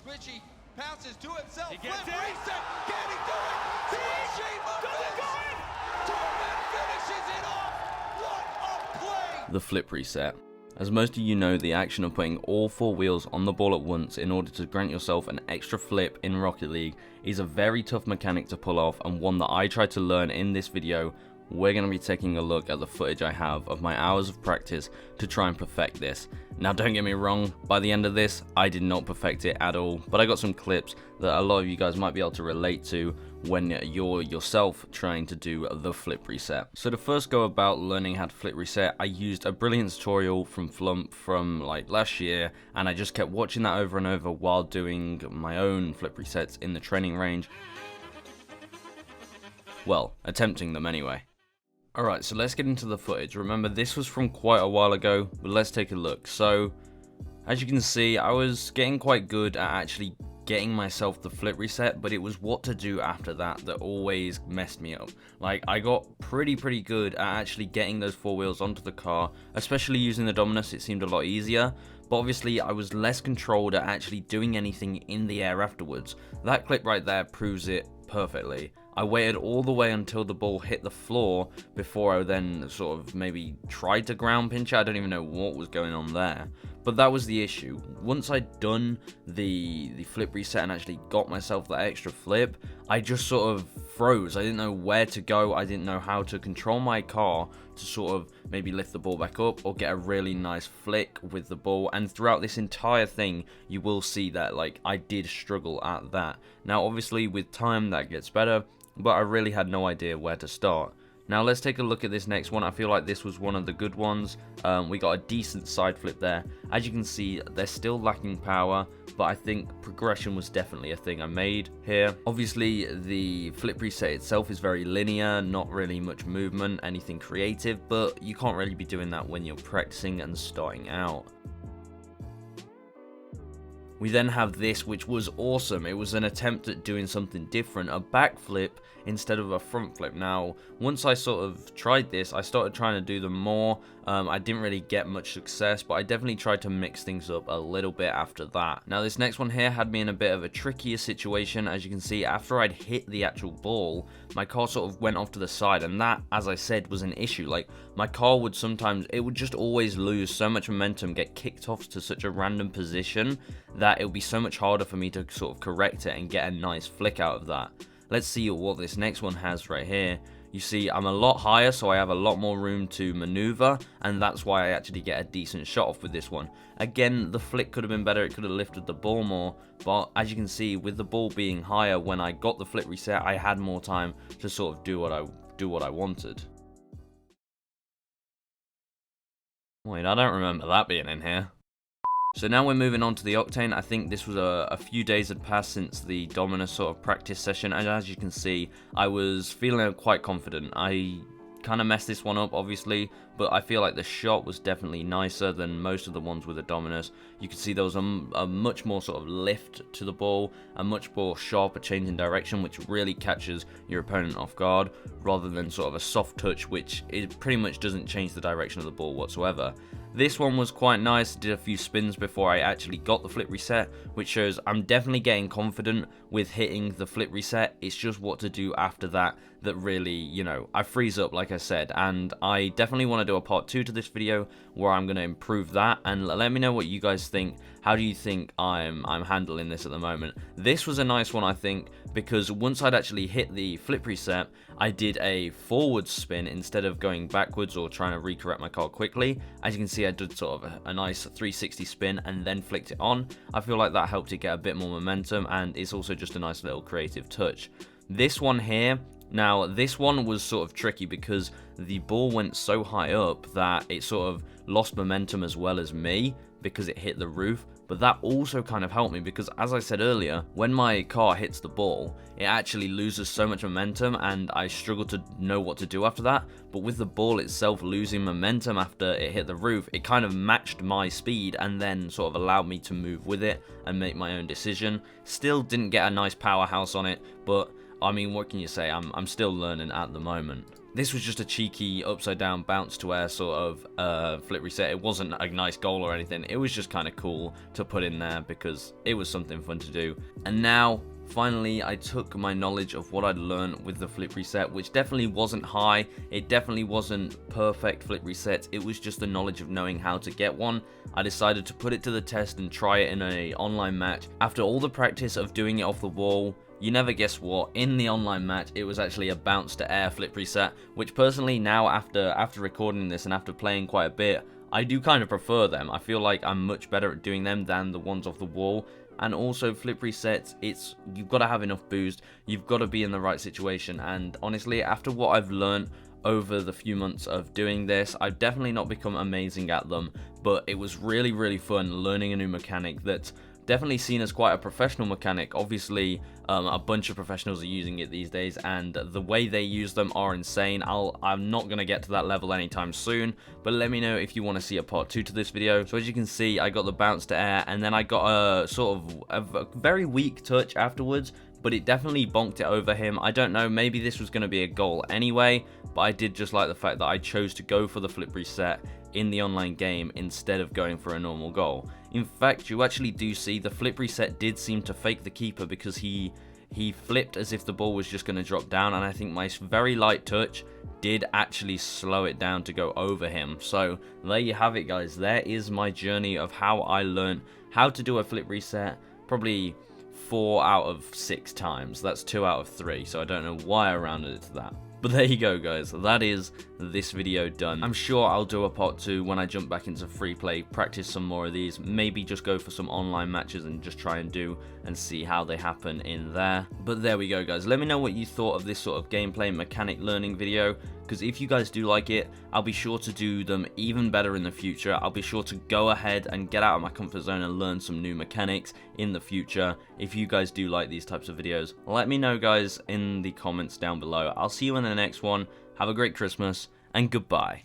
Switchy pounces to himself. He gets Flip it. reset. Can he do it? Switchy movements. Torment finishes it off. What a play. The flip reset. As most of you know, the action of putting all four wheels on the ball at once in order to grant yourself an extra flip in Rocket League is a very tough mechanic to pull off, and one that I tried to learn in this video. We're going to be taking a look at the footage I have of my hours of practice to try and perfect this. Now don't get me wrong, by the end of this I did not perfect it at all, but I got some clips that a lot of you guys might be able to relate to when you're yourself trying to do the flip reset. So to first go about learning how to flip reset, I used a brilliant tutorial from Fluump from like last year, and I just kept watching that over and over while doing my own flip resets in the training range. Well, attempting them anyway. Alright, so let's get into the footage. Remember, this was from quite a while ago, but let's take a look. So, as you can see, I was getting quite good at actually getting myself the flip reset, but it was what to do after that that always messed me up. Like, I got pretty good at actually getting those four wheels onto the car, especially using the Dominus. It seemed a lot easier, but obviously I was less controlled at actually doing anything in the air afterwards. That clip right there proves it perfectly. I waited all the way until the ball hit the floor before I then sort of maybe tried to ground pinch it. I don't even know what was going on there. But that was the issue. Once I'd done the flip reset and actually got myself that extra flip, I just sort of froze. I didn't know where to go. I didn't know how to control my car to sort of maybe lift the ball back up or get a really nice flick with the ball. And throughout this entire thing, you will see that like I did struggle at that. Now obviously with time that gets better, but I really had no idea where to start. Now let's take a look at this next one. I feel like this was one of the good ones. We got a decent side flip there. As you can see, they're still lacking power, but I think progression was definitely a thing I made here. Obviously, the flip reset itself is very linear, not really much movement, anything creative, but you can't really be doing that when you're practicing and starting out. We then have this, which was awesome. It was an attempt at doing something different, a backflip instead of a front flip. Now, once I sort of tried this, I started trying to do them more. I didn't really get much success, but I definitely tried to mix things up a little bit after that. Now, this next one here had me in a bit of a trickier situation. As you can see, after I'd hit the actual ball, my car sort of went off to the side, and that, as I said, was an issue. Like, my car would sometimes, it would just always lose so much momentum, get kicked off to such a random position that it would be so much harder for me to sort of correct it and get a nice flick out of that. Let's see what this next one has right here. You see, I'm a lot higher, so I have a lot more room to maneuver, and that's why I actually get a decent shot off with this one. Again, the flick could have been better, it could have lifted the ball more, but as you can see, with the ball being higher, when I got the flip reset, I had more time to sort of do what I wanted. Wait, I don't remember that being in here. So now we're moving on to the Octane. I think this was a few days had passed since the Dominus sort of practice session, and as you can see, I was feeling quite confident. I kind of messed this one up, obviously, but I feel like the shot was definitely nicer than most of the ones with the Dominus. You can see there was a much more sort of lift to the ball, a much more sharper change in direction, which really catches your opponent off guard, rather than sort of a soft touch, which it pretty much doesn't change the direction of the ball whatsoever. This one was quite nice, did a few spins before I actually got the flip reset, which shows I'm definitely getting confident with hitting the flip reset. It's just what to do after that that really, you know, I freeze up like I said, and I definitely want to do a part 2 to this video where I'm going to improve that, and let me know what you guys think. How do you think I'm handling this at the moment? This was a nice one, I think, because once I'd actually hit the flip reset, I did a forward spin instead of going backwards or trying to recorrect my car quickly. As you can see, I did sort of a nice 360 spin and then flicked it on. I feel like that helped it get a bit more momentum, and it's also just a nice little creative touch. This one here, now this one was sort of tricky because the ball went so high up that it sort of lost momentum as well as me because it hit the roof. But that also kind of helped me because, as I said earlier, when my car hits the ball, it actually loses so much momentum and I struggle to know what to do after that. But with the ball itself losing momentum after it hit the roof, it kind of matched my speed and then sort of allowed me to move with it and make my own decision. Still didn't get a nice powerhouse on it, but I mean, what can you say? I'm still learning at the moment. this was just a cheeky upside down bounce to air sort of flip reset. It wasn't a nice goal or anything. It was just kind of cool to put in there because it was something fun to do. And now, finally, I took my knowledge of what I'd learned with the flip reset, which definitely wasn't high. It definitely wasn't perfect flip reset. It was just the knowledge of knowing how to get one. I decided to put it to the test and try it in an online match. After all the practice of doing it off the wall, you never guess what, in the online match, it was actually a bounce to air flip reset, which personally now after recording this and after playing quite a bit, I do kind of prefer them. I feel like I'm much better at doing them than the ones off the wall. And also flip resets, you've got to have enough boost, you've got to be in the right situation, and honestly, after what I've learned over the few months of doing this, I've definitely not become amazing at them, but it was really, really fun learning a new mechanic that's definitely seen as quite a professional mechanic. Obviously, a bunch of professionals are using it these days, and the way they use them are insane. I'm not going to get to that level anytime soon, but let me know if you want to see a part 2 to this video. So as you can see, I got the bounce to air, and then I got a sort of a very weak touch afterwards, but it definitely bonked it over him. I don't know, maybe this was going to be a goal anyway, but I did just like the fact that I chose to go for the flip reset in the online game instead of going for a normal goal. In fact, you actually do see the flip reset did seem to fake the keeper because he flipped as if the ball was just going to drop down, and I think my very light touch did actually slow it down to go over him. So there you have it, guys. There is my journey of how I learned how to do a flip reset, probably 4 out of 6 times. That's 2 out of 3, so I don't know why I rounded it to that. But there you go, guys. That is this video done. I'm sure I'll do a part 2 when I jump back into free play, practice some more of these, maybe just go for some online matches and just try and do and see how they happen in there. But there we go, guys. Let me know what you thought of this sort of gameplay mechanic learning video, because if you guys do like it, I'll be sure to do them even better in the future. I'll be sure to go ahead and get out of my comfort zone and learn some new mechanics in the future. If you guys do like these types of videos, let me know, guys, in the comments down below. I'll see you in the next one. Have a great Christmas, and goodbye.